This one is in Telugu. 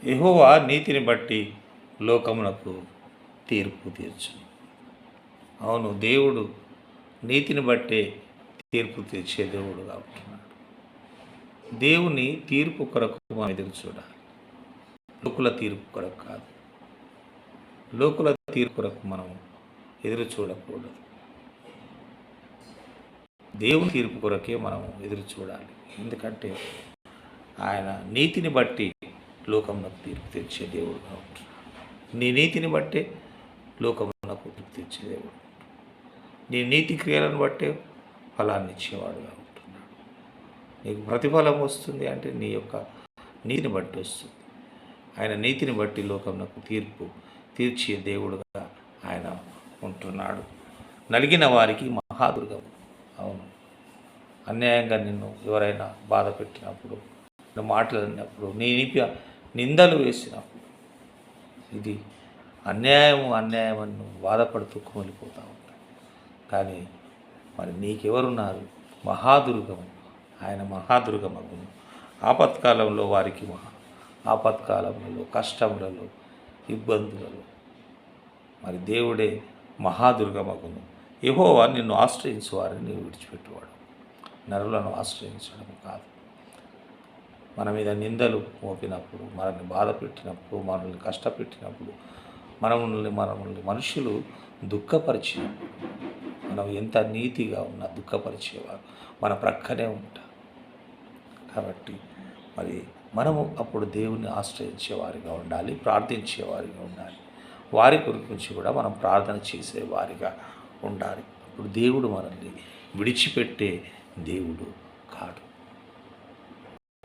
యెహోవా నీతిని బట్టి లోకమునకు తీర్పు తీర్చును. అవును, దేవుడు నీతిని బట్టే తీర్పు తీర్చే దేవుడుగా ఉంటున్నాడు. దేవుని తీర్పు కొరకు మనం ఎదురు చూడాలి, లోకుల తీర్పు కొరకు కాదు. లోకుల తీర్పు కొరకు మనం ఎదురు చూడకూడదు. దేవుని తీర్పు కొరకే మనం ఎదురు చూడాలి. ఎందుకంటే ఆయన నీతిని బట్టి లోకమునకు తీర్పు తెచ్చే దేవుడుగా ఉంటున్నాడు. నీ నీతిని బట్టే లోకమునకు తీర్పు తెచ్చే దేవుడు. నీ నీతి క్రియలను బట్టే ఫలాన్ని ఇచ్చేవాడుగా ఉంటున్నాడు. నీకు ప్రతిఫలం వస్తుంది అంటే నీ యొక్క నీతిని బట్టి వస్తుంది. ఆయన నీతిని బట్టి లోకమునకు తీర్పు తీర్చే దేవుడుగా ఆయన ఉంటున్నాడు. నలిగిన వారికి మహాదుర్గం. అవును, అన్యాయంగా నిన్ను ఎవరైనా బాధ పెట్టినప్పుడు, మాటలు అన్నప్పుడు, నీ నిందలు వేసినప్పుడు, ఇది అన్యాయం అని నువ్వు బాధపడుతూ కుమిలిపోతూ ఉంటావు. కానీ మరి నీకెవరున్నారు? మహాదుర్గము. ఆయన మహాదుర్గమగును. ఆపత్కాలంలో వారికి ఆపత్కాలంలో, కష్టములలో, ఇబ్బందులలో మరి దేవుడే మహాదుర్గమగును. యెహోవా నిన్ను ఆశ్రయించు వారిని నీవు విడిచిపెట్టువాడు. నరులను ఆశ్రయించడం కాదు. మన మీద నిందలు మోపినప్పుడు, మనల్ని బాధ పెట్టినప్పుడు, మనల్ని కష్టపెట్టినప్పుడు, మనల్ని మనుషులు దుఃఖపరిచినప్పుడు, మనం ఎంత నీతిగా ఉన్నా దుఃఖపరిచేవారు మన ప్రక్కనే ఉంటారు. కాబట్టి మరి మనము అప్పుడు దేవుణ్ణి ఆశ్రయించేవారిగా ఉండాలి, ప్రార్థించేవారిగా ఉండాలి. వారి గురించి కూడా మనం ప్రార్థన చేసేవారిగా ఉండాలి. అప్పుడు దేవుడు మనల్ని విడిచిపెట్టే దేవుడు కాడు.